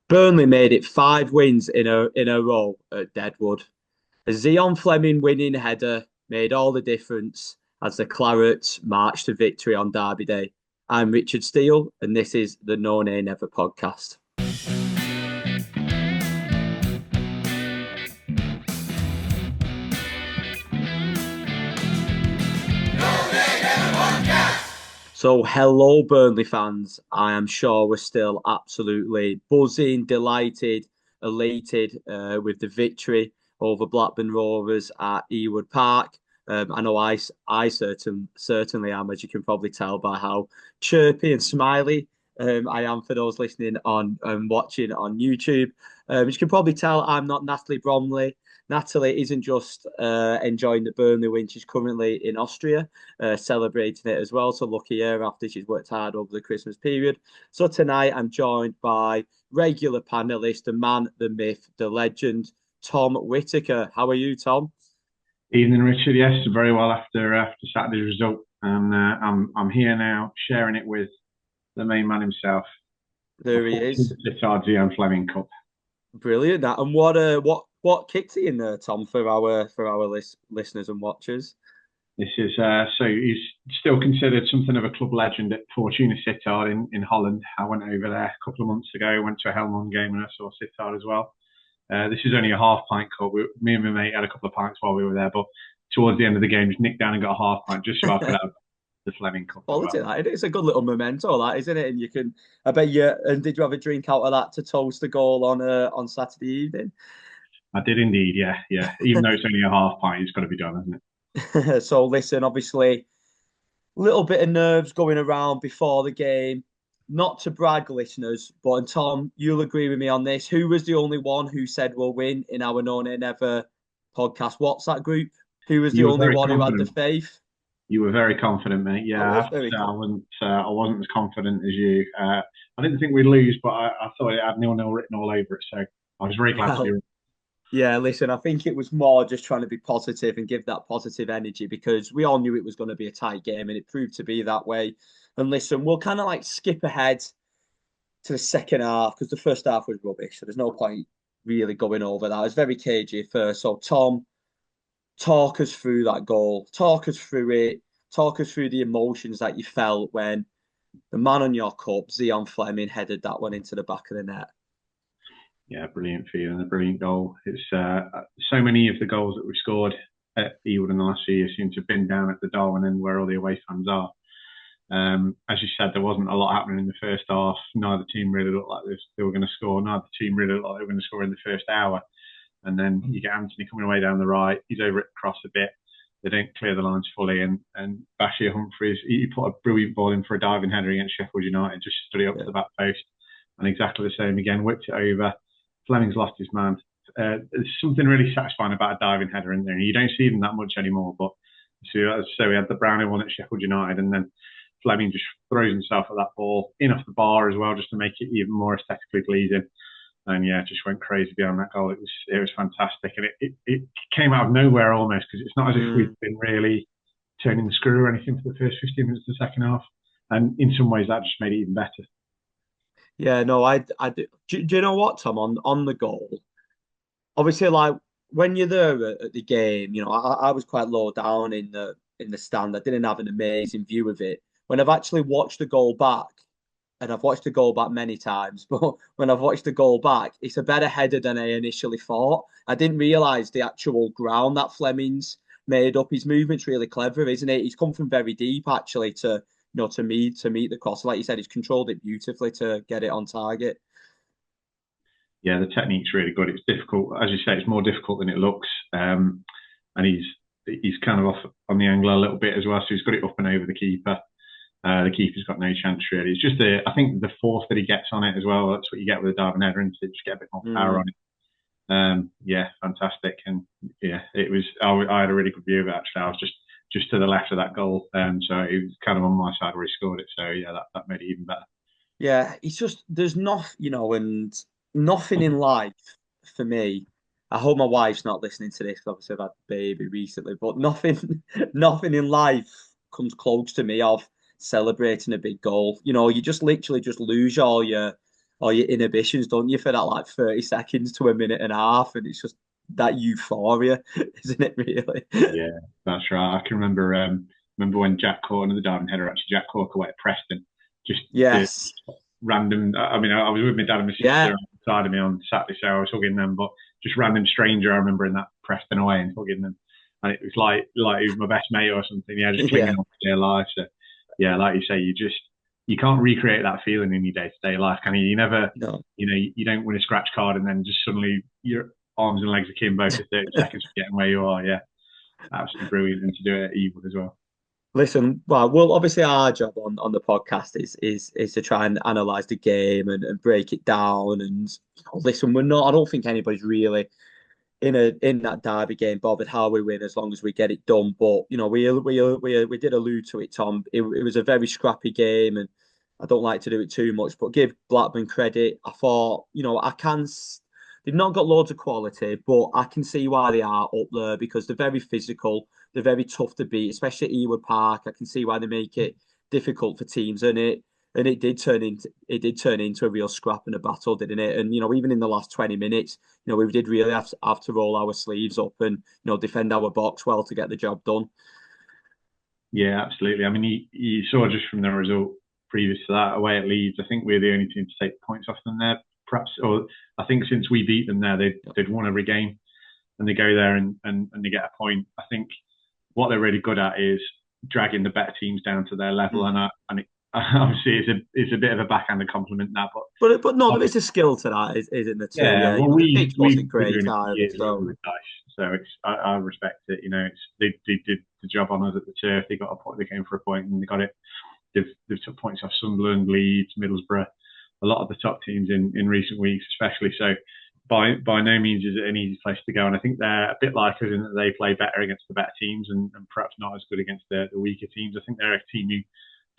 Burnley made it 5 wins in a row at Deadwood. A Zion Fleming winning header made all the difference as the Clarets marched to victory on Derby Day. I'm Richard Steele, and this is the No Nay Never podcast. So, hello, Burnley fans. I am sure we're still absolutely buzzing, delighted, elated with the victory over Blackburn Rovers at Ewood Park. I know I certainly am, as you can probably tell by how chirpy and smiley I am for those listening on and watching on YouTube. As you can probably tell, I'm not Natalie Bromley. Natalie isn't just enjoying the Burnley win; she's currently in Austria celebrating it as well. So lucky her after she's worked hard over the Christmas period. So tonight I'm joined by regular panelist, the man, the myth, the legend, Tom Whitaker. How are you, Tom? Evening, Richard. Yes, very well after Saturday's result, and I'm here now sharing it with the main man himself. There he is. Unfortunately, and Fleming Cup. Brilliant. That and what kicked he in there, Tom, for our listeners and watchers? This is so he's still considered something of a club legend at Fortuna Sittard in Holland. I went over there a couple of months ago. Went to a Helmond game and I saw Sittard as well. This is only a half pint cup. Me and my mate had a couple of pints while we were there, but towards the end of the game, just nicked down and got a half pint just so I could have the Fleming Cup as Quality, well. that. It's a good little memento, that, isn't it? And you can, I bet you. And did you have a drink out of that to toast the goal on Saturday evening? I did indeed, yeah. Even though it's only a half pint, it's got to be done, hasn't it? So listen, obviously, little bit of nerves going around before the game. Not to brag, listeners, but and Tom, you'll agree with me on this. Who was the only one who said we'll win in our No Nay Never podcast WhatsApp group? Who was the You were only very one who had the confident. faith? You were very confident, mate. I Yeah, I was have to very say confident. I wasn't as confident as you. I didn't think we'd lose, but I thought it had 0-0 written all over it. So I was very glad to be Well, right. yeah, listen, I think it was more just trying to be positive and give that positive energy because we all knew it was going to be a tight game and it proved to be that way. And listen, we'll kind of like skip ahead to the second half because the first half was rubbish. So there's no point really going over that. It was very cagey at first. So Tom, talk us through that goal. Talk us through it. Talk us through the emotions that you felt when the man on your cup, Zion Fleming, headed that one into the back of the net. Yeah, brilliant feeling, a brilliant goal. It's so many of the goals that we've scored at Ewood in the last few years seem to have been down at the Darwin end where all the away fans are. As you said, there wasn't a lot happening in the first half. Neither team really looked like they were going to score. Neither team really looked like they were going to score in the first hour. And then you get Anthony coming away down the right. He's over it across a bit. They don't clear the lines fully. And Bashir Humphreys, he put a brilliant ball in for a diving header against Sheffield United, just stood it up to the back post. And exactly the same again, whipped it over. Fleming's lost his man. There's something really satisfying about a diving header in there. You don't see them that much anymore. But so we had the Brownie one at Sheffield United, and then Fleming just throws himself at that ball in off the bar as well, just to make it even more aesthetically pleasing. And yeah, just went crazy behind that goal. It was fantastic, and it came out of nowhere almost because it's not as if we've been really turning the screw or anything for the first 15 minutes of the second half. And in some ways, that just made it even better. Yeah, no, I do. Do you know what, Tom? On the goal, obviously, like when you're there at the game, I was quite low down in the stand. I didn't have an amazing view of it. When I've actually watched the goal back, and I've watched the goal back many times, but when I've watched the goal back, it's a better header than I initially thought. I didn't realise the actual ground that Fleming's made up. His movement's really clever, isn't it? He's come from very deep actually to meet the cross. Like you said, he's controlled it beautifully to get it on target. Yeah, the technique's really good. It's difficult, as you say, it's more difficult than it looks. And he's kind of off on the angle a little bit as well, so he's got it up and over the keeper. The keeper's got no chance really. It's just I think the force that he gets on it as well. That's what you get with a diving header, and to just get a bit more power on it. Yeah, fantastic. And yeah, it was. I had a really good view of it actually. I was just to the left of that goal, so it was kind of on my side where he scored it. So yeah, that made it even better. Yeah, it's just there's not, and nothing in life for me. I hope my wife's not listening to this. Obviously, I've had a baby recently, but nothing, nothing in life comes close to me of celebrating a big goal. You just literally just lose all your all your inhibitions, don't you, for that like 30 seconds to a minute and a half, and it's just that euphoria, isn't it? Really? Yeah, that's right. I can remember when Jack Cork, the diving header, actually Jack Cork away at Preston, just the Yes. random. I mean, I was with my dad and my sister Yeah. on the side of me on Saturday, so I was hugging them. But just random stranger, I remember in that Preston away and hugging them, and it was like he was my best mate or something. Yeah, just clinging Yeah. on for dear life. So yeah, like you say, you can't recreate that feeling in your day to day life, can you? You never, No. you don't win a scratch card and then just suddenly your arms and legs akimbo for 30 seconds for getting where you are. Yeah, absolutely brilliant, and to do it at Ewood as well. Listen, well, obviously our job on the podcast is to try and analyze the game and break it down. And listen, we're not. I don't think anybody's really in that derby game bothered how we win as long as we get it done. But we did allude to it, Tom. It was a very scrappy game, and I don't like to do it too much, but give Blackburn credit. I thought, I can. They've not got loads of quality, but I can see why they are up there because they're very physical. They're very tough to beat, especially at Ewood Park. I can see why they make it difficult for teams, and it did turn into a real scrap and a battle, didn't it? And even in the last 20 minutes, we did really have to roll our sleeves up and defend our box well to get the job done. Yeah, absolutely. I mean, you saw just from the result previous to that away at Leeds, I think we're the only team to take points off them there. Perhaps, or I think since we beat them there, they'd won every game, and they go there and they get a point. I think what they're really good at is dragging the better teams down to their level, Mm. and obviously it's a bit of a backhanded compliment now, but But no, there is a skill to that, isn't there too? yeah, Yeah, well, the pitch wasn't we're great doing it for either, years so with Dice, so I respect it. It's they did the job on us at the turf. They got a point. They came for a point and they got it. They've took points off Sunderland, Leeds, Middlesbrough, a lot of the top teams in recent weeks, especially. So by no means is it an easy place to go. And I think they're a bit like us in that they play better against the better teams and perhaps not as good against the weaker teams. I think they're a team who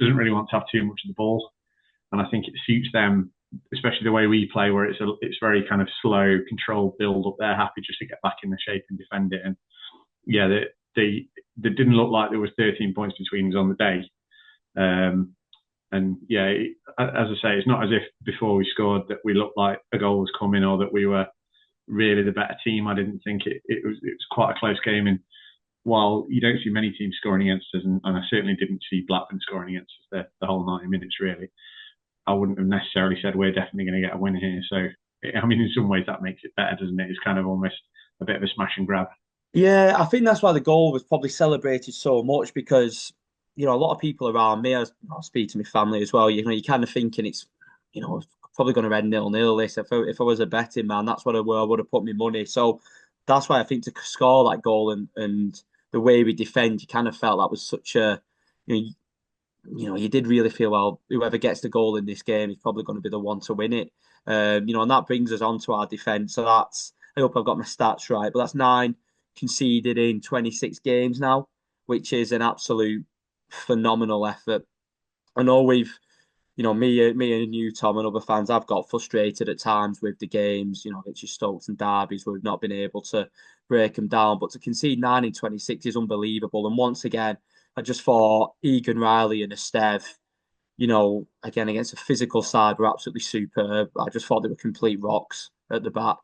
doesn't really want to have too much of the ball, and I think it suits them, especially the way we play, where it's very kind of slow, controlled build up. They're happy just to get back in the shape and defend it. And yeah, they didn't look like there was 13 points between us on the day. And yeah, as I say, it's not as if before we scored that we looked like a goal was coming or that we were really the better team. I didn't think it was quite a close game. And while you don't see many teams scoring against us, and I certainly didn't see Blackburn scoring against us the whole 90 minutes really, I wouldn't have necessarily said we're definitely going to get a win here. So, I mean, in some ways that makes it better, doesn't it? It's kind of almost a bit of a smash and grab. yeah, I think that's why the goal was probably celebrated so much because a lot of people around me, I speak to my family as well. You're kind of thinking it's probably going to end 0-0. This if I was a betting man, that's where I would have put my money. So that's why I think to score that goal and the way we defend, you kind of felt that was such a you know, you did really feel well. Whoever gets the goal in this game is probably going to be the one to win it. And that brings us on to our defence. So that's I hope I've got my stats right, but that's 9 conceded in 26 games now, which is an absolute phenomenal effort. I know me and you, Tom, and other fans have got frustrated at times with the games, it's your Stokes and Derbies where we've not been able to break them down. But to concede 9 in 26 is unbelievable. And once again, I just thought Egan-Riley and Estev, again against a physical side, were absolutely superb. I just thought they were complete rocks at the back.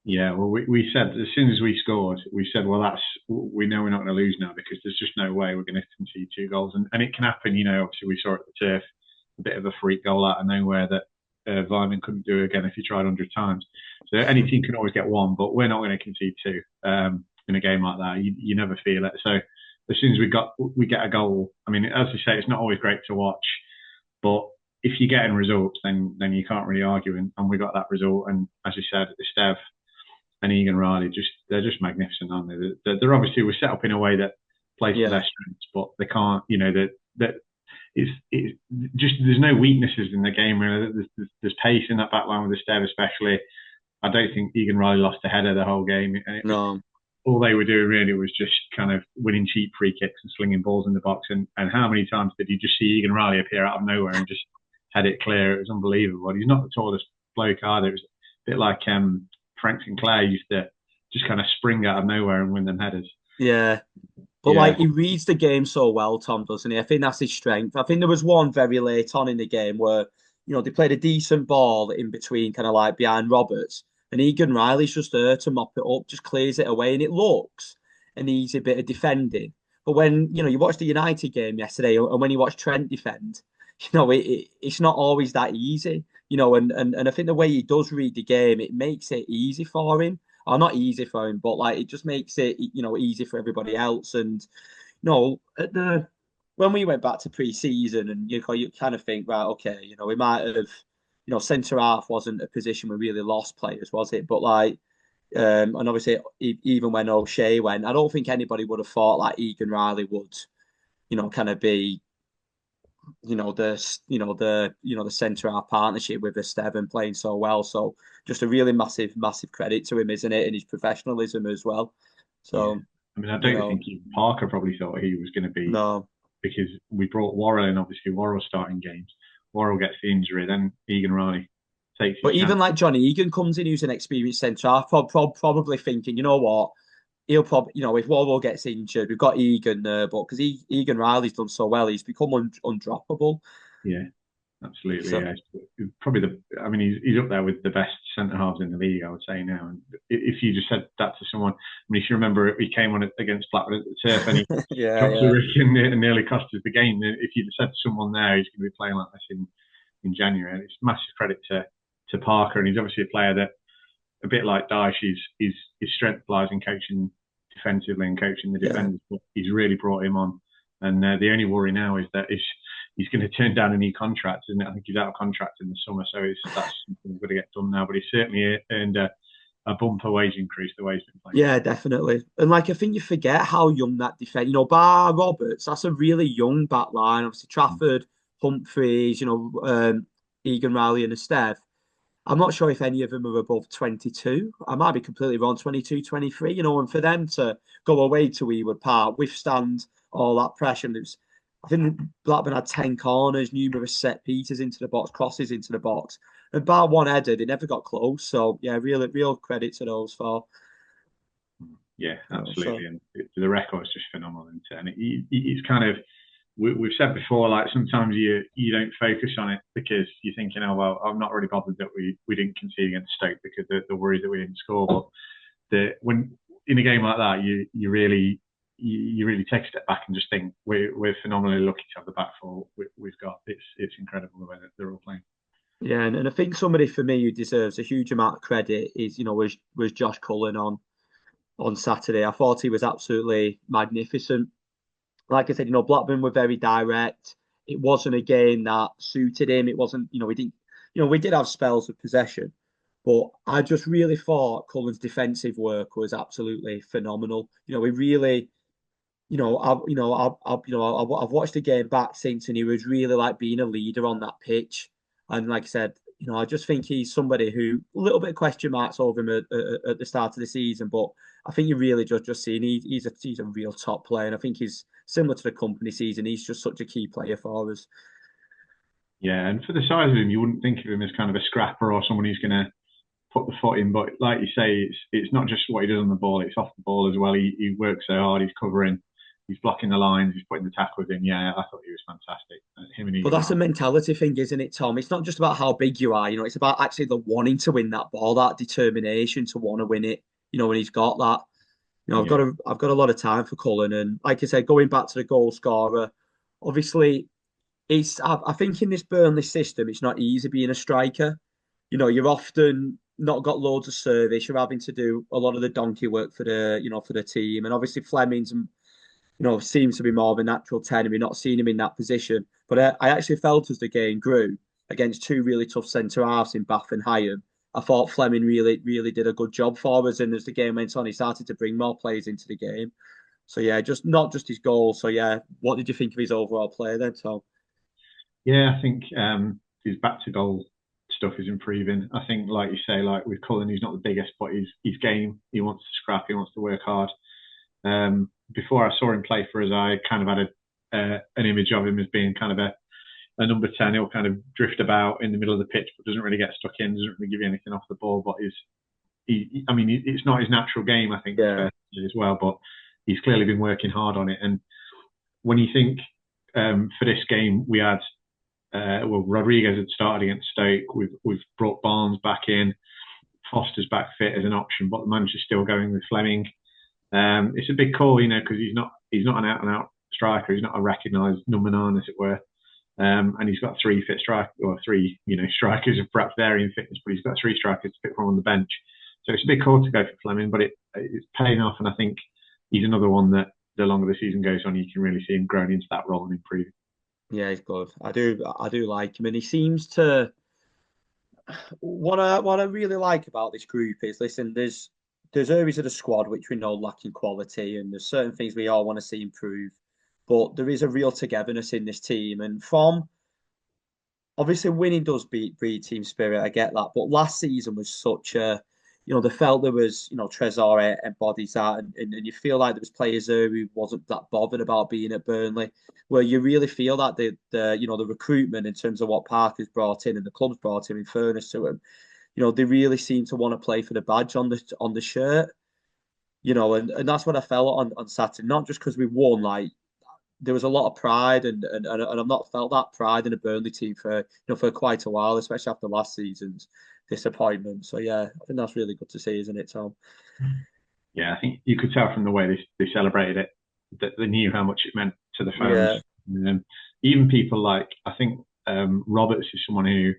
Yeah, well, we said as soon as we scored, we said, well, we know we're not going to lose now because there's just no way we're going to concede 2 goals. And it can happen, obviously we saw at the turf a bit of a freak goal out of nowhere that Vyman couldn't do again if he tried 100 times. So any team can always get one, but we're not going to concede 2 in a game like that. You never feel it. So as soon as we get a goal, I mean, as you say, it's not always great to watch, but if you're getting results, then you can't really argue. And we got that result. And as you said, Steph and Egan-Riley, they're just magnificent, aren't they? They're obviously we're set up in a way that plays to Yeah, their strengths, but they can't. That it's just there's no weaknesses in the game. Really. There's pace in that back line with the Stev, especially. I don't think Egan-Riley lost a header the whole game, and it was no, all they were doing really was just kind of winning cheap free kicks and slinging balls in the box. And how many times did you just see Egan-Riley appear out of nowhere and just head it clear? It was unbelievable. He's not the tallest bloke either. It was a bit like Frank Sinclair used to just kind of spring out of nowhere and win them headers. yeah. But Yeah, like he reads the game so well, Tom, doesn't he? I think that's his strength. I think there was one very late on in the game where they played a decent ball in between, kind of like behind Roberts, and Egan-Riley's just there to mop it up, just clears it away, and it looks an easy bit of defending. But when you watch the United game yesterday, and when you watch Trent defend, it's not always that easy. And I think the way he does read the game, it makes it easy for him. Or not easy for him, but like it just makes it, easy for everybody else. And at the when we went back to pre-season, and you kind of think, right, okay, we might have, centre half wasn't a position we really lost players, was it? But like, and obviously, even when O'Shea went, I don't think anybody would have thought like Egan-Riley would, kind of be, the centre half partnership with Esteban playing so well. So just a really massive, massive credit to him, isn't it? And his professionalism as well. Yeah. So, I mean, I don't think even Parker probably thought he was going to be, no. because we brought Worrell in, obviously Worrell starting games. Worrell gets the injury, then Egan-Riley takes his But even chance. like Johnny Egan comes in, who's an experienced centre half, probably thinking, you know what, he'll probably, if Warwell gets injured, we've got Egan there, but because Egan-Riley's done so well, he's become undroppable. Yeah, absolutely. So, Yeah, probably I mean, he's up there with the best centre halves in the league, I would say now. And if you just said that to someone, I mean, if you remember, he came on against Blackburn at the turf and he yeah, dropped the yeah. Rick and nearly cost us the game. If you'd said to someone there, he's going to be playing like this in January, and it's massive credit to Parker, and he's obviously a player that, a bit like Dyche, his strength lies in coaching defensively and coaching the defenders. But he's really brought him on, and the only worry now is that he's going to turn down a new contract, isn't it? I think he's out of contract in the summer, so that's something going to get done now. But he's certainly earned a bumper wage increase the way he's been playing. Yeah, definitely. And like, I think you forget how young that defense, Bar Roberts, that's a really young back line. Obviously, Trafford, Humphreys, Egan-Riley and Esteve. I'm not sure if any of them are above 22. I might be completely wrong, 22, 23, and for them to go away to Ewood Park, withstand all that pressure. I think Blackburn had 10 corners, numerous set pieces into the box, crosses into the box. And bar one header, they never got close. So, yeah, real credit to those four. Yeah, absolutely. So, And the record is just phenomenal. And it's kind of, we've said before, like sometimes you don't focus on it because you're thinking, oh well, I'm not really bothered that we didn't concede against Stoke because the worry that we didn't score. But when in a game like that, you really take a step back and just think we're phenomenally lucky to have the back four we've got. It's incredible the way that they're all playing. yeah, and I think somebody for me who deserves a huge amount of credit is, was Josh Cullen on Saturday. I thought he was absolutely magnificent. Like I said, Blackburn were very direct. It wasn't a game that suited him. It wasn't, we didn't, we did have spells of possession, but I just really thought Cullen's defensive work was absolutely phenomenal. We really, I've watched the game back since, and he was really like being a leader on that pitch. And like I said, I just think he's somebody who a little bit of question marks over him at the start of the season, but I think you really just seeing he's a real top player, and I think he's similar to the company season. He's just such a key player for us. Yeah, and for the size of him, you wouldn't think of him as kind of a scrapper or someone who's going to put the foot in. But like you say, it's not just what he does on the ball; it's off the ball as well. He works so hard. He's covering. He's blocking the lines. He's putting the tackles in. Yeah, I thought he was fantastic. Him and But Egan. that's a mentality thing, isn't it, Tom? It's not just about how big you are. It's about actually the wanting to win that ball, that determination to want to win it. And he's got that. Yeah, I've got a lot of time for Cullen, and like I said, going back to the goal scorer, obviously, I think in this Burnley system, it's not easy being a striker. You're often not got loads of service. You're having to do a lot of the donkey work for the team, and obviously Fleming's seems to be more of a natural 10, and we're not seeing him in that position. But I actually felt as the game grew against two really tough centre halves in Bath and Hyam, I thought Fleming really did a good job for us. And as the game went on, he started to bring more players into the game. So yeah, just not just his goal. So yeah, what did you think of his overall play then, Tom? yeah. I think his back to goal stuff is improving. I think, like you say, like with Cullen, he's not the biggest, but he's game. He wants to scrap. He wants to work hard. Before I saw him play for us, I kind of had an image of him as being kind of a number 10. He'll kind of drift about in the middle of the pitch, but doesn't really get stuck in, doesn't really give you anything off the ball. But I mean, it's not his natural game, I think, Yeah. as well. But he's clearly been working hard on it. And when you think for this game, we had well, Rodriguez had started against Stoke. We've brought Barnes back in. Foster's back fit as an option, but the manager's still going with Fleming. It's a big call, because he's not an out and out striker. He's not a recognised number nine, as it were. And he's got three fit strikers, or three, strikers of perhaps varying fitness, but he's got three strikers to pick from on the bench. So it's a big call to go for Fleming, but it's paying off, and I think he's another one that the longer the season goes on, you can really see him growing into that role and improving. Yeah, he's good. I do like him, and he seems to. What I really like about this group is, listen, there's areas of the squad which we know lacking quality, and there's certain things we all want to see improve. But there is a real togetherness in this team, and from obviously winning does breed team spirit. I get that, but last season was such a, they felt there was, Trezor embodies that, and you feel like there was players there who wasn't that bothered about being at Burnley, where you really feel that the recruitment in terms of what Parker's brought in and the club's brought in fairness to him, they really seem to want to play for the badge on the shirt, and that's what I felt on Saturday. Not just because we won, like there was a lot of pride, and I've not felt that pride in a Burnley team for quite a while, especially after last season's disappointment. So yeah, I think that's really good to see, isn't it, Tom? Yeah, I think you could tell from the way they celebrated it that they knew how much it meant to the fans. Yeah, Even people like, I think Roberts is someone who,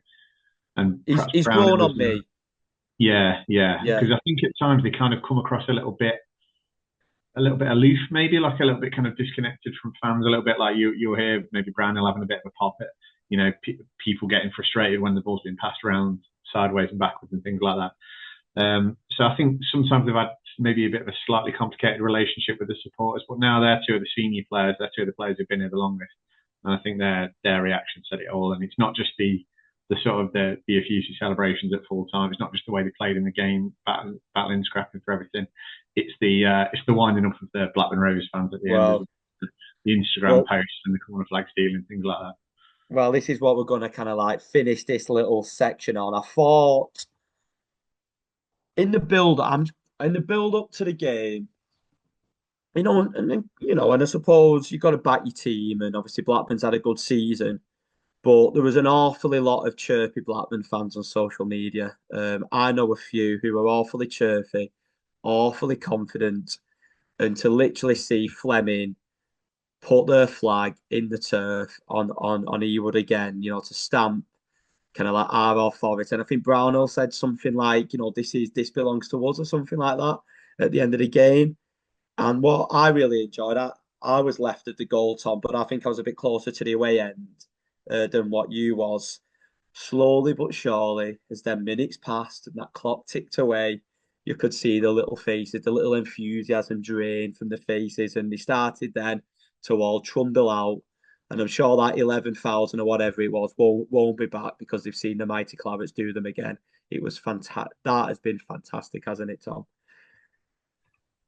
and perhaps he's Brown grown as on well. me. Yeah, yeah, Yeah, because I think at times they kind of come across a little bit aloof, maybe like a little bit kind of disconnected from fans, a little bit like you'll hear maybe Brownhill having a bit of a pop at, people getting frustrated when the ball's being passed around sideways and backwards and things like that. So I think sometimes they've had maybe a bit of a slightly complicated relationship with the supporters, but now they're two of the senior players, they're two of the players who've been here the longest, and I think their reaction said it all. And it's not just the sort of the effusive celebrations at full time. It's not just the way they played in the game, battling, scrapping for everything. It's the winding up of the Blackburn Rovers fans at the end, well, the Instagram well, posts and the corner flag stealing, things like that. well. This is what we're going to kind of like finish this little section on. I thought I'm in the build up to the game. And I suppose you've got to back your team, and obviously Blackburn's had a good season, but there was an awfully lot of chirpy Blackburn fans on social media. I know a few who are awfully chirpy, awfully confident, and to literally see Fleming put their flag in the turf on Ewood again, to stamp kind of like our authority. And I think Brownell said something like, this belongs to us or something like that at the end of the game. And what I really enjoyed, I was left at the goal, Tom, but I think I was a bit closer to the away end than what you was. Slowly but surely, as their minutes passed and that clock ticked away, you could see the little faces, the little enthusiasm drain from the faces, and they started then to all trundle out. And I'm sure that 11,000 or whatever it was won't be back because they've seen the mighty Clarets do them again. It was fantastic. That has been fantastic, hasn't it, Tom?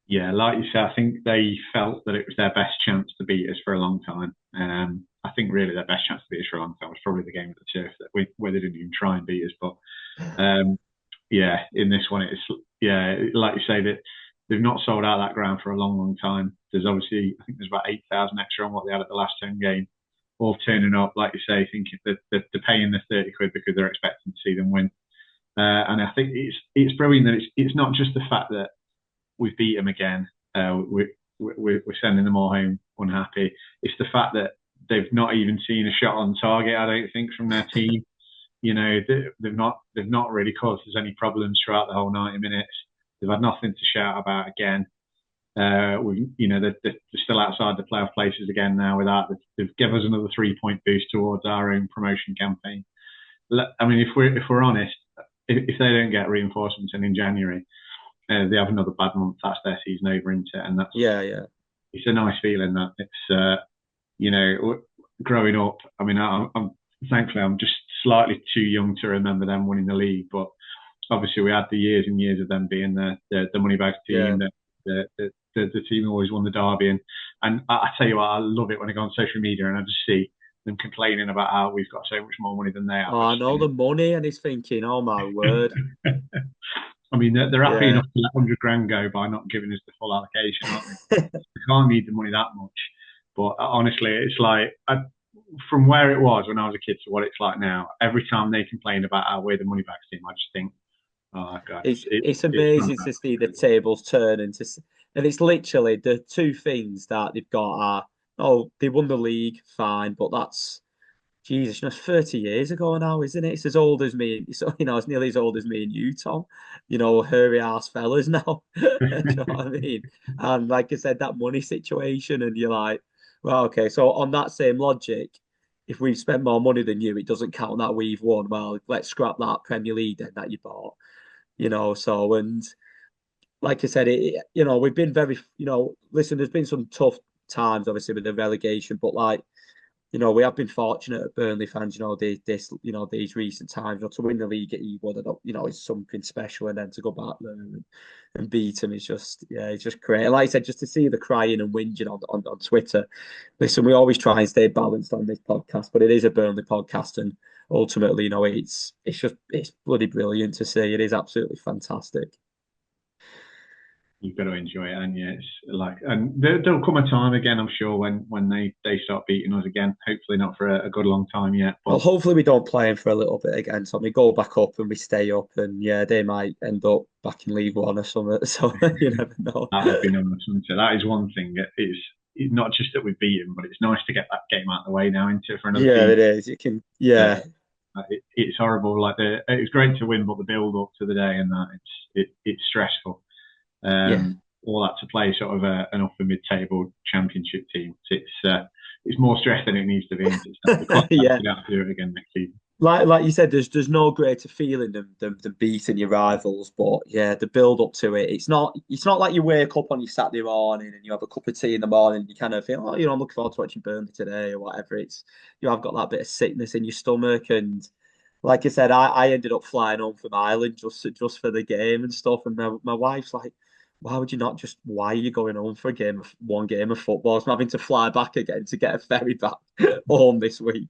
Yeah, like you said, I think they felt that it was their best chance to beat us for a long time. I think really their best chance to beat us for a long time was probably the game at the turf where they didn't even try and beat us. But yeah, in this one, like you say, that they've not sold out that ground for a long, long time. There's obviously, I think there's about 8,000 extra on what they had at the last home game, all turning up, like you say, thinking that they're paying the 30 quid because they're expecting to see them win. And I think it's brilliant that it's not just the fact that we've beat them again. We're sending them all home unhappy. It's the fact that they've not even seen a shot on target, I don't think, from their team. They've not really caused us any problems throughout the whole 90 minutes. They've had nothing to shout about again. They're still outside the playoff places again now. With that, they've given us another 3-point boost towards our own promotion campaign. I mean, if we're honest, if they don't get reinforcements in January, they have another bad month. That's their season over, isn't it? And that's Yeah. It's a nice feeling that it's growing up. I mean, I'm thankfully I'm just slightly too young to remember them winning the league, but obviously we had the years and years of them being the money bag team, Yeah. the team who always won the derby, and I tell you what, I love it when I go on social media and I just see them complaining about how we've got so much more money than they have. Oh, I know the money, and he's thinking, oh my word. I mean, they're happy Yeah. enough to let 100 grand go by not giving us the full allocation, aren't they? We can't need the money that much. But honestly, it's like from where it was when I was a kid to what it's like now, every time they complain about how we're the money back team, I just think, oh god, It's it's amazing to see the fantastic. tables turn and it's literally the two things that they've got are, oh, they won the league, fine, but that's Jesus, 30 years ago now, isn't it? It's as old as me. It's, it's nearly as old as me and you, Tom. Hairy ass fellas now. Do you know what I mean? And like I said, that money situation, and you're like, well, okay. So on that same logic, if we've spent more money than you, it doesn't count that we've won. Well, let's scrap that Premier League then that you bought. So and like I said, we've been very, listen, there's been some tough times, obviously, with the relegation, but like we have been fortunate at Burnley fans, these recent times, to win the league at Ewood, it's something special. And then to go back there and beat them is just, yeah, it's just great. And like I said, just to see the crying and whinging on Twitter. Listen, we always try and stay balanced on this podcast, but it is a Burnley podcast. And ultimately, it's bloody brilliant to see. It is absolutely fantastic. You've got to enjoy it, and yeah, it's like, and there'll come a time again, I'm sure, when they start beating us again. Hopefully not for a good long time yet, Well, but hopefully we don't play him for a little bit again. So we go back up and we stay up, and yeah, they might end up back in League One or something. So you never know. that would be nice. So that is one thing. It's not just that we beat them, but it's nice to get that game out of the way now into for another Yeah, season. it is. You can, Uh, yeah, it's horrible. Like it's great to win, but the build up to the day and that it's stressful. yeah, All that to play sort of an upper mid-table championship team. It's more stress than it needs to be. The club yeah. actually have to do it again next season. Like you said, there's no greater feeling than beating your rivals. But yeah, the build up to it, it's not like you wake up on your Saturday morning and you have a cup of tea in the morning and you kind of feel, oh, I'm looking forward to watching Burnley today or whatever. It's you have got that bit of sickness in your stomach. And like I said, I ended up flying home from Ireland just for the game and stuff. And my wife's like, why would you not just? Why are you going home for one game of football? I'm having to fly back again to get a ferry back home this week.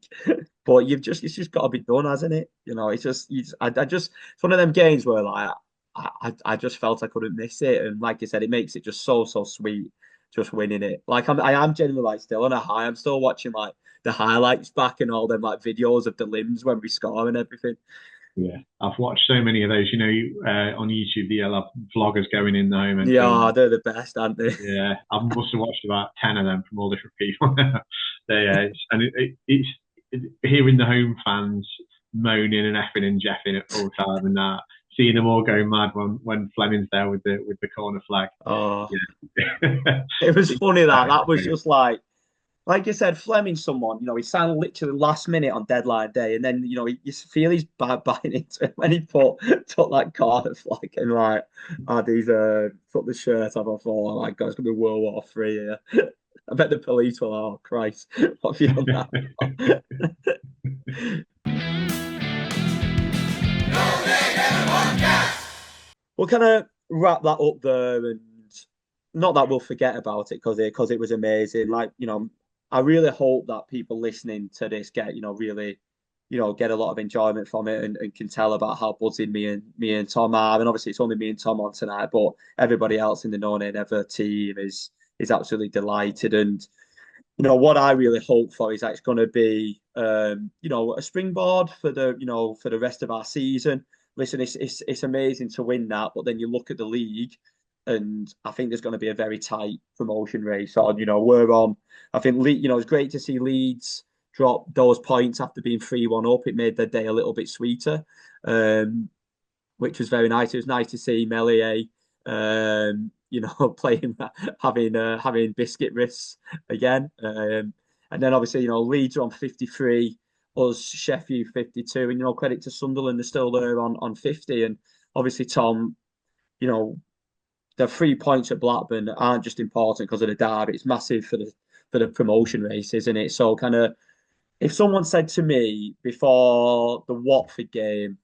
But it's just got to be done, hasn't it? It's one of them games where like I just felt I couldn't miss it, and like I said, it makes it just so sweet just winning it. Like I am genuinely like still on a high. I'm still watching like the highlights back and all them like videos of the limbs when we score and everything. Yeah, I've watched so many of those. On YouTube, the vloggers going in home and Yeah, filming. they're the best, aren't they? Yeah, I must have watched about 10 of them from all different people. It's hearing the home fans moaning and effing and jeffing at full time and that, seeing them all go mad when Fleming's there with the corner flag. Oh, Yeah, it was it's funny so that was great. just like you said, Fleming, someone, he signed literally last minute on deadline day, and then you feel he's buying into it when he took that corner flag and like, these took the shirt off. I thought, oh my God, it's gonna be World War Three here. I bet the police will. Oh Christ, what have you done that for? We'll kind of wrap that up there, and not that we'll forget about it because it was amazing. Like I really hope that people listening to this get really get a lot of enjoyment from it and can tell about how buzzing me and Tom are. And obviously it's only me and Tom on tonight, but everybody else in the No Nay Never team is absolutely delighted. And what I really hope for is that it's going to be a springboard for the rest of our season. Listen, it's amazing to win that, but then you look at the league, and I think there's going to be a very tight promotion race on. We're on. I think it's great to see Leeds drop those points after being 3-1 up. It made their day a little bit sweeter, um, which was very nice. It was nice to see Melie, playing, having biscuit wrists again. And then obviously, Leeds are on 53, us Sheffield 52, and credit to Sunderland, they're still there on 50. And obviously, Tom, you know, the 3 points at Blackburn aren't just important because of the derby; it's massive for the promotion race, isn't it? So, kind of, if someone said to me before the Watford game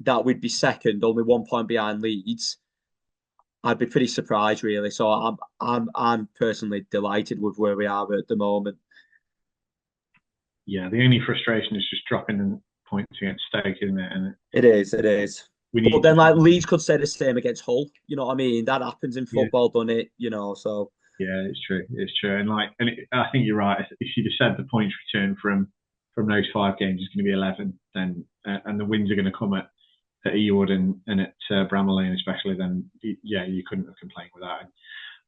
that we'd be second, only 1 point behind Leeds, I'd be pretty surprised, really. So I'm personally delighted with where we are at the moment. Yeah, the only frustration is just dropping the points against Stoke, isn't it? And It is, it is. we But need then, to. like Leeds could say the same against Hull. You know what I mean? That happens in Yeah, football, doesn't it? So Yeah, it's true. It's true. I think you're right. If you'd have said the points return from those 5 games is going to be 11, then and the wins are going to come at Ewood and at Bramall Lane especially, then yeah, you couldn't have complained with that. And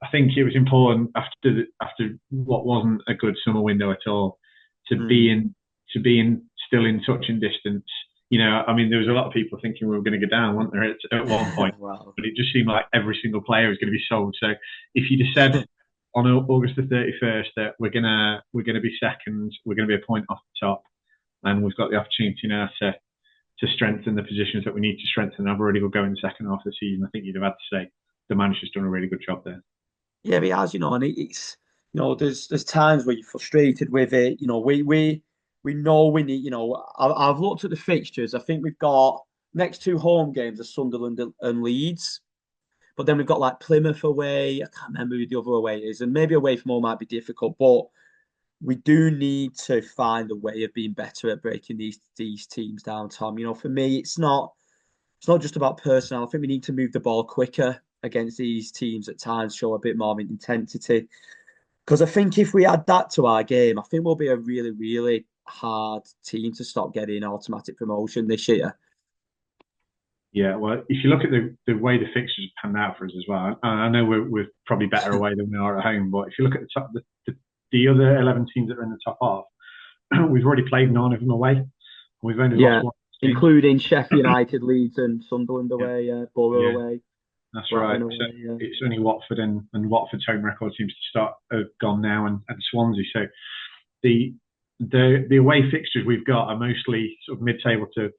I think it was important after what wasn't a good summer window at all to be Mm. in still in touch and distance. I mean, there was a lot of people thinking we were going to go down, weren't there, at one point? Wow. But it just seemed like every single player was going to be sold. So if you'd have said on August the 31st that we're gonna be second, we're going to be a point off the top, and we've got the opportunity now to strengthen the positions that we need to strengthen. I've already got going the second half of the season. I think you'd have had to say the manager's done a really good job there. Yeah, he has, and it's there's times where you're frustrated with it. We know we need. I've looked at the fixtures. I think we've got next 2 home games are Sunderland and Leeds, but then we've got like Plymouth away. I can't remember who the other away is, and maybe away from home might be difficult, but we do need to find a way of being better at breaking these teams down, Tom. For me, it's not just about personnel. I think we need to move the ball quicker against these teams at times, show a bit more intensity. Because I think if we add that to our game, I think we'll be a really, really hard team to stop getting automatic promotion this year. Yeah, well, if you look at the way the fixtures panned out for us as well, I know we're probably better away than we are at home, but if you look at the other 11 teams that are in the top half, we've already played 9 of them away. We've only lost Yeah, one team. including Sheffield United, Leeds, and Sunderland Yeah, away, Borough yeah, away, that's right. Blackburn So away. Yeah. it's only Watford and Watford's home record seems to start gone now, and Swansea. So the the away fixtures we've got are mostly sort of mid-table to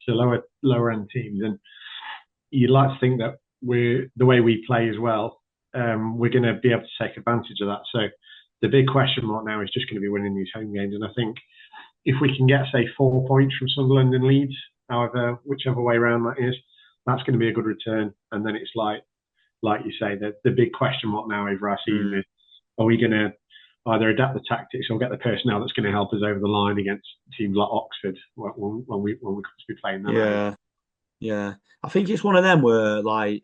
lower end teams, and you'd like to think that we're the way we play as well. We're going to be able to take advantage of that. So the big question mark now is just going to be winning these home games, and I think if we can get say 4 points from Sunderland and Leeds, however whichever way around that is, that's going to be a good return. And then it's like you say, the big question mark now over our season Mm. is: are we going to either adapt the tactics or get the personnel that's going to help us over the line against teams like Oxford when we could be playing them at home? Yeah. Yeah, I think it's one of them where, like,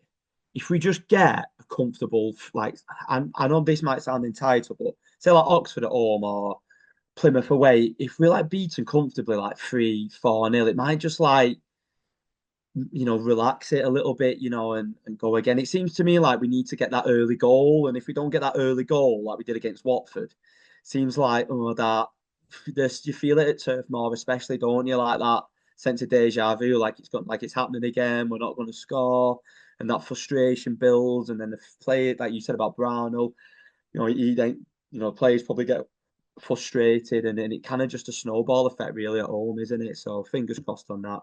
if we just get a comfortable, like, I know this might sound entitled, but say like Oxford at home or Plymouth away, if we're like beaten comfortably, like 3-4-0, it might just like, relax it a little bit, and go again. It seems to me like we need to get that early goal, and if we don't get that early goal like we did against Watford, seems like this you feel it at Turf Moor, especially, don't you? Like that sense of deja vu, like it's happening again. We're not going to score, and that frustration builds, and then the play like you said about Brownell, he then players probably get frustrated, and then it kind of just a snowball effect really at home, isn't it? So fingers crossed on that.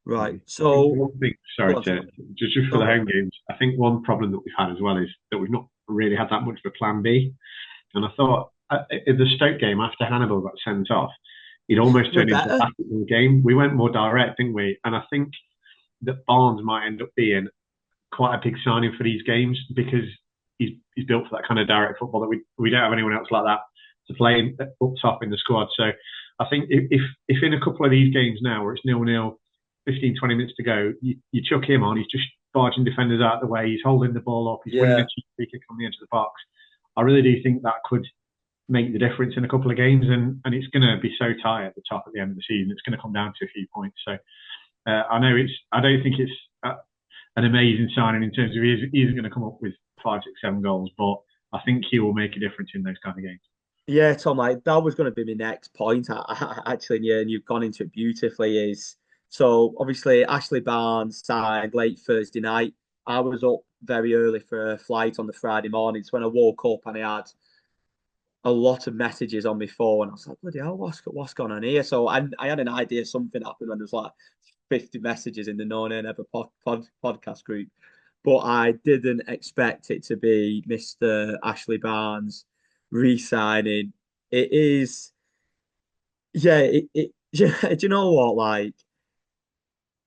Right. Yeah. I think So one thing, go sorry, on, Tom. just for No, the go home on. games, I think one problem that we've had as well is that we've not really had that much of a plan B. And I thought in the Stoke game after Hannibal got sent off, it almost We're turned into a better. basketball game. We went more direct, didn't we? And I think that Barnes might end up being quite a big signing for these games because he's built for that kind of direct football that we don't have anyone else like that to play up top in the squad. So I think if in a couple of these games now where it's 0-0, 15, 20 minutes to go, you chuck him on, he's just barging defenders out of the way, he's holding the ball up, he's winning a Yeah. cheap free kick on the edge of the box. I really do think that could make the difference in a couple of games, and it's going to be so tight at the top at the end of the season. It's going to come down to a few points. So I don't think it's an amazing signing in terms of he isn't going to come up with 5, 6, 7 goals, but I think he will make a difference in those kind of games. Yeah, Tom, like that was going to be my next point. Actually, yeah, and you've gone into it beautifully. Is so obviously Ashley Barnes signed late Thursday night. I was up very early for a flight on the Friday morning. So when I woke up and I had a lot of messages on my phone, I was like, bloody hell, what's going on here? So I had an idea something happened when there was like 50 messages in the No Name Ever podcast group. But I didn't expect it to be Mr. Ashley Barnes re-signing. It is, yeah. Do you know what? Like,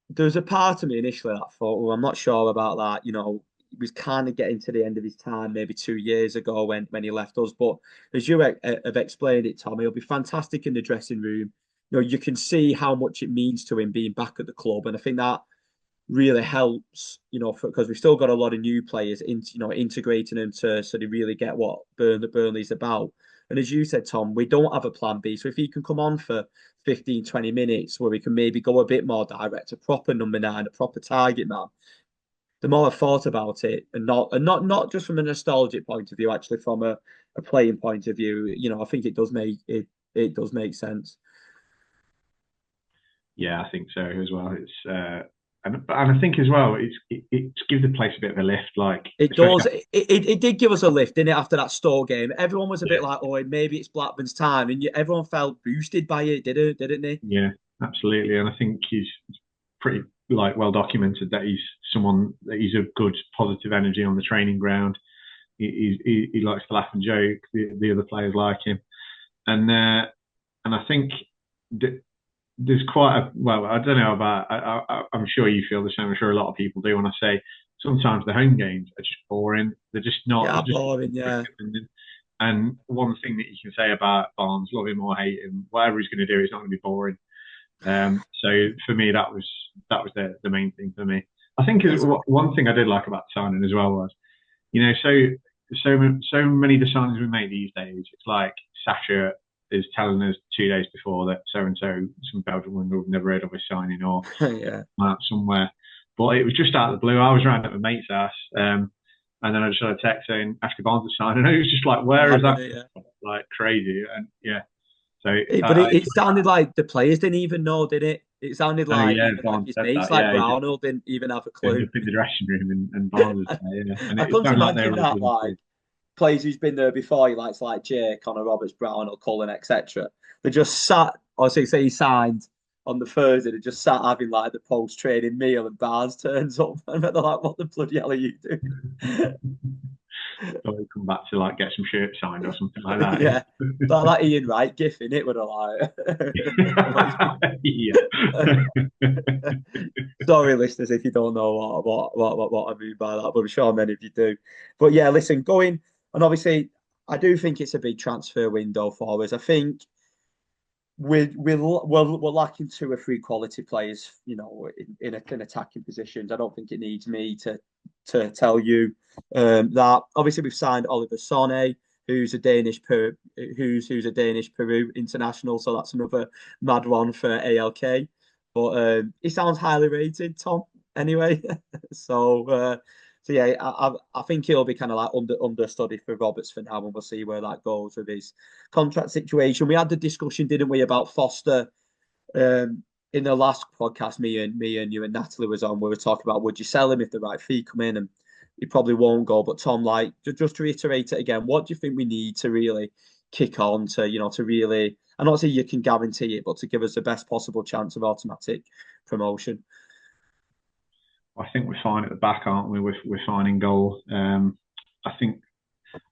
there's a part of me initially that thought, well, I'm not sure about that. He was kind of getting to the end of his time maybe 2 years ago when he left us. But as you have explained it, Tommy, he'll be fantastic in the dressing room. You can see how much it means to him being back at the club, and I think that really helps, because we've still got a lot of new players integrating them so they really get what Burnley's about. And as you said, Tom, we don't have a plan B. So if he can come on for 15, 20 minutes where we can maybe go a bit more direct, a proper number nine, a proper target man, the more I've thought about it, and not just from a nostalgic point of view, actually from a playing point of view, I think it does make sense. Yeah, I think so as well. And I think as well, it's give the place a bit of a lift, like It especially does. It did give us a lift, didn't it? After that Stoke game, everyone was a yeah, bit like, "Oh, maybe it's Blackburn's time," and everyone felt boosted by it, didn't they? yeah, absolutely. And I think he's pretty like well documented that he's a good positive energy on the training ground. He likes to laugh and joke. The other players like him, and I think that there's quite a well. I don't know about. I'm sure you feel the same. I'm sure a lot of people do. When I say sometimes the home games are just boring. They're just not. Yeah, They're just boring. Yeah, and one thing that you can say about Barnes, love him or hate him, whatever he's going to do, he's not going to be boring. So for me, that was the main thing for me. I think one thing I did like about signing as well was, so many of the signings we make these days, it's like Sasha is telling us 2 days before that so and so, some Belgian winger we've never heard of, is signing or yeah. out somewhere. But it was just out of the blue. I was around at my mate's house, and then I just had a text saying Ashley Barnes is signing, and it was just like, where is that? Yeah. Like crazy, and yeah. So But it sounded like the players didn't even know, did it? It sounded oh like yeah, even like Barnes his said mates, that. like Yeah, he just Brownell, didn't even have a turned clue. up in the dressing room and Barnes was there. Yeah, and I it couldn't sounded like they imagine were all that, bloody like pleased. players who's been there before, he likes like Jay, Connor Roberts, Brown, or Cullen, etc. They just sat, or say he signed on the Thursday, they just sat having like the post training meal, and Barnes turns up, and they're like, "What the bloody hell are you doing?" So we come back to like get some shirts signed or something like that. Yeah, that Ian Wright gif in it would have like. Yeah. Sorry, listeners, if you don't know what I mean by that, but I'm sure many of you do. But yeah, listen, going and obviously, I do think it's a big transfer window for us. I think we're lacking two or three quality players, in attacking positions. I don't think it needs me to tell you that. Obviously, we've signed Oliver Sonne, who's a who's a Danish Peru international, so that's another mad one for ALK. But he sounds highly rated, Tom. Anyway, so yeah, I think he'll be kind of like understudy for Roberts for now, and we'll see where that goes with his contract situation. We had the discussion, didn't we, about Foster in the last podcast. Me and you and Natalie was on. We were talking about would you sell him if the right fee come in, and he probably won't go. But Tom, like just to reiterate it again, what do you think we need to really kick on to really? I'm not saying you can guarantee it, but to give us the best possible chance of automatic promotion. I think we're fine at the back, aren't we? We're fine in goal. I think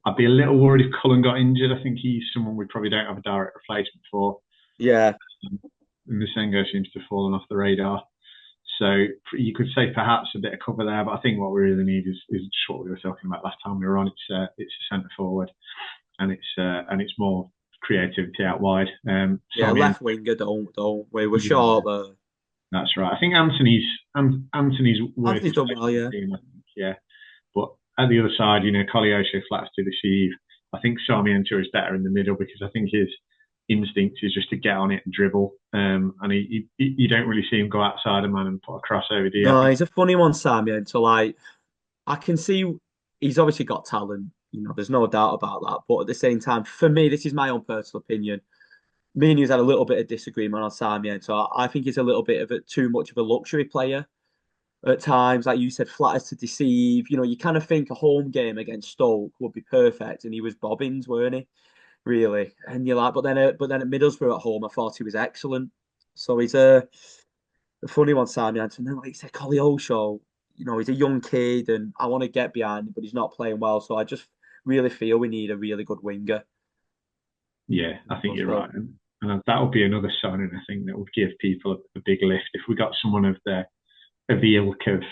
I'd be a little worried if Cullen got injured. I think he's someone we probably don't have a direct replacement for. Yeah, And Musengo seems to have fallen off the radar. So you could say perhaps a bit of cover there, but I think what we really need is just what we were talking about last time we were on. It's a centre forward, and it's more creativity out wide. yeah, left winger, don't we? We're yeah, short there. that's right. I think Anthony's worth Anthony's his done place well, in yeah. the team. I think, yeah. But at the other side, Koleosho flatters to deceive. I think Sarmiento is better in the middle because I think his instinct is just to get on it and dribble. And you don't really see him go outside a man and put a crossover, do you? I No, think, he's a funny one, Samuel. So like, I can see he's obviously got talent. There's no doubt about that. But at the same time, for me, this is my own personal opinion. Me and you've had a little bit of disagreement on Samuel. So I think he's a little bit of too much of a luxury player at times. Like you said, flatters to deceive. You kind of think a home game against Stoke would be perfect, and he was bobbins, weren't he? Really. And you're like, but then at Middlesbrough at home, I thought he was excellent. So he's a funny one, Simon Anton. Like you said, Collie Osho, he's a young kid and I want to get behind him, but he's not playing well. So I just really feel we need a really good winger. yeah, I think As you're well. right. And that would be another signing, I think, that would give people a big lift. If we got someone of the ilk of,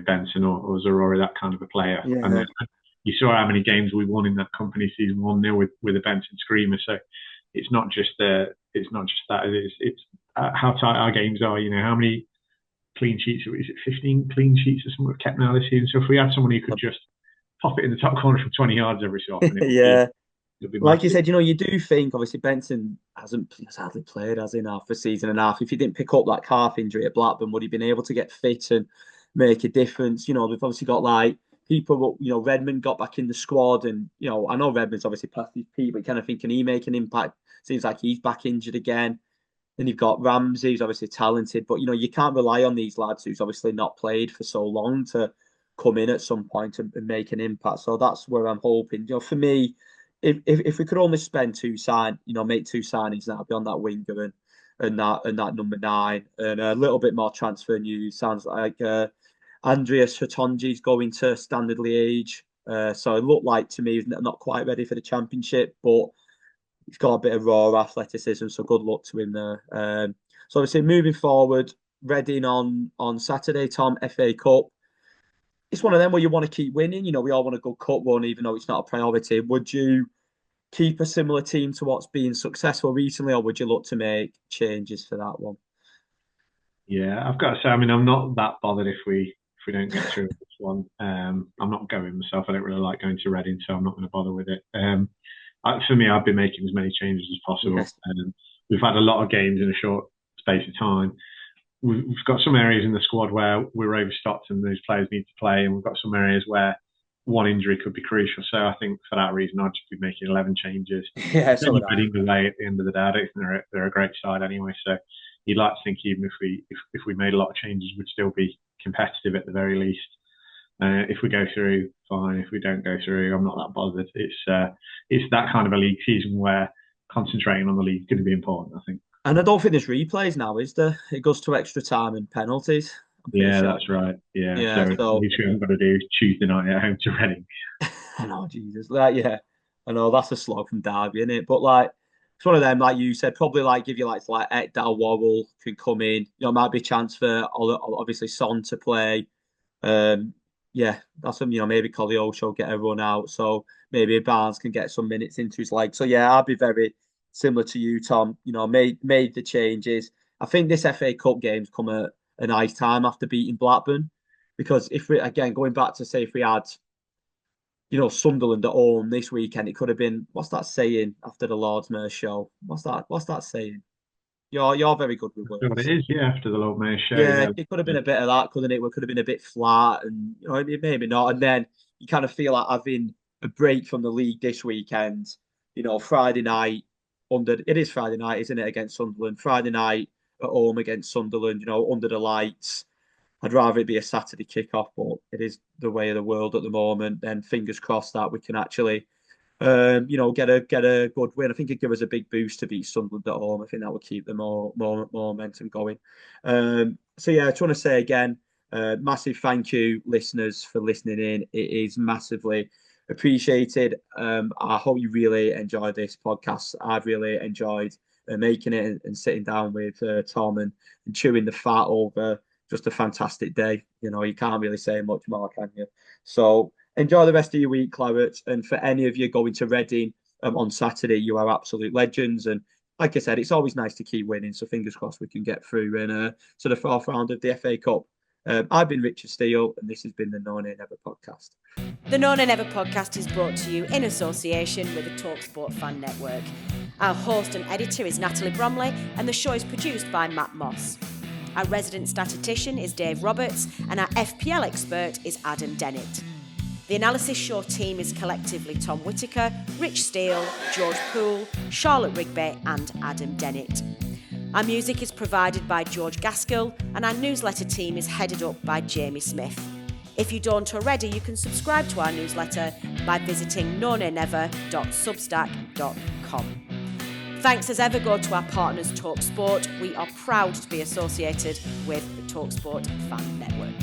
Benson or Zarori, that kind of a player. And Yeah. then you saw how many games we won in that company season 1-0 with a Benson screamer. So it's not just that. It's how tight our games are. How many clean sheets. Is it 15 clean sheets or something we've kept now this season? So if we had someone who could just pop it in the top corner from 20 yards every so often, Yeah. It'd be Like you massive. said, you do think, obviously, Benson hasn't hardly played, has he, now for a season and a half. If he didn't pick up that calf injury at Blackburn, would he been able to get fit and make a difference? They've obviously got like people, Redmond got back in the squad, and, I know Redmond's obviously past his peak, but kind of think, can he make an impact? Seems like he's back injured again. Then you've got Ramsey, who's obviously talented, but, you can't rely on these lads who's obviously not played for so long to come in at some point and make an impact. So that's where I'm hoping. For me, if we could only spend make two signings now beyond that winger and that number 9, and a little bit more transfer news. Sounds like Andreas Hatonji's going to Standard Liège. So it looked like to me he's not quite ready for the Championship, but he's got a bit of raw athleticism. So good luck to him there. So obviously moving forward, Reading on Saturday, Tom, FA Cup. It's one of them where you want to keep winning. We all want a good cup run, even though it's not a priority. Would you keep a similar team to what's been successful recently, or would you look to make changes for that one? Yeah, I've got to say, I mean, I'm not that bothered if we don't get through this one. I'm not going myself. I don't really like going to Reading, so I'm not going to bother with it. For me, I've been making as many changes as possible. Yes. We've had a lot of games in a short space of time. We've got some areas in the squad where we're overstocked and those players need to play, and we've got some areas where one injury could be crucial. So I think for that reason, I'd just be making 11 changes. Yeah, so Reading away at the end of the day, I don't think they're a great side anyway. So you'd like to think even if we made a lot of changes, we'd still be competitive at the very least. If we go through, fine. If we don't go through, I'm not that bothered. It's that kind of a league season where concentrating on the league is going to be important, I think. And I don't think there's replays now, is there? It goes to extra time and penalties. Yeah, sure. That's right. Yeah, Yeah, so we haven't got to do Tuesday night at home to Reading. I know, Jesus. Yeah, I know that's a slog from Derby, isn't it? But it's one of them, like you said, probably give you like Ekdal Worrell can come in. Might be a chance for obviously Son to play. Yeah, that's something. Maybe Koleosho get a run out, so maybe Barnes can get some minutes into his leg. So yeah, I'd be very similar to you, Tom. Made the changes. I think this FA Cup game's come at a nice time after beating Blackburn, because if we again going back to say if we had Sunderland at home this weekend, it could have been, what's that saying after the Lord's Mayor show? What's that saying? You're very good with That's what words. it is, yeah, after the Lord Mayor show. Yeah, it could have been a bit of that, couldn't it? We could have been a bit flat, and maybe not. And then you kind of feel like having a break from the league this weekend. Friday night it is Friday night, isn't it, against Sunderland? Friday night at home against Sunderland. Under the lights. I'd rather it be a Saturday kickoff, but it is the way of the world at the moment. Then fingers crossed that we can actually, get a good win. I think it'd give us a big boost to beat Sunderland at home. I think that would keep the more momentum going. So yeah, I just want to say again, massive thank you, listeners, for listening in. It is massively appreciated. I hope you really enjoyed this podcast. I've really enjoyed making it and sitting down with Tom and chewing the fat over just a fantastic day. You can't really say much more, can you? So enjoy the rest of your week, Claret. And for any of you going to Reading on Saturday, you are absolute legends. And like I said, it's always nice to keep winning. So fingers crossed we can get through to the fourth round of the FA Cup. I've been Richard Steele, and this has been the No Nay Never podcast. The No Nay Never podcast is brought to you in association with the talkSPORT Fan Network. Our host and editor is Natalie Bromley, and the show is produced by Matt Moss. Our resident statistician is Dave Roberts, and our FPL expert is Adam Dennett. The Analysis Show team is collectively Tom Whittaker, Rich Steele, George Poole, Charlotte Rigby, and Adam Dennett. Our music is provided by George Gaskell, and our newsletter team is headed up by Jamie Smith. If you don't already, you can subscribe to our newsletter by visiting nonaynever.substack.com. Thanks as ever go to our partners talkSPORT. We are proud to be associated with the talkSPORT Fan Network.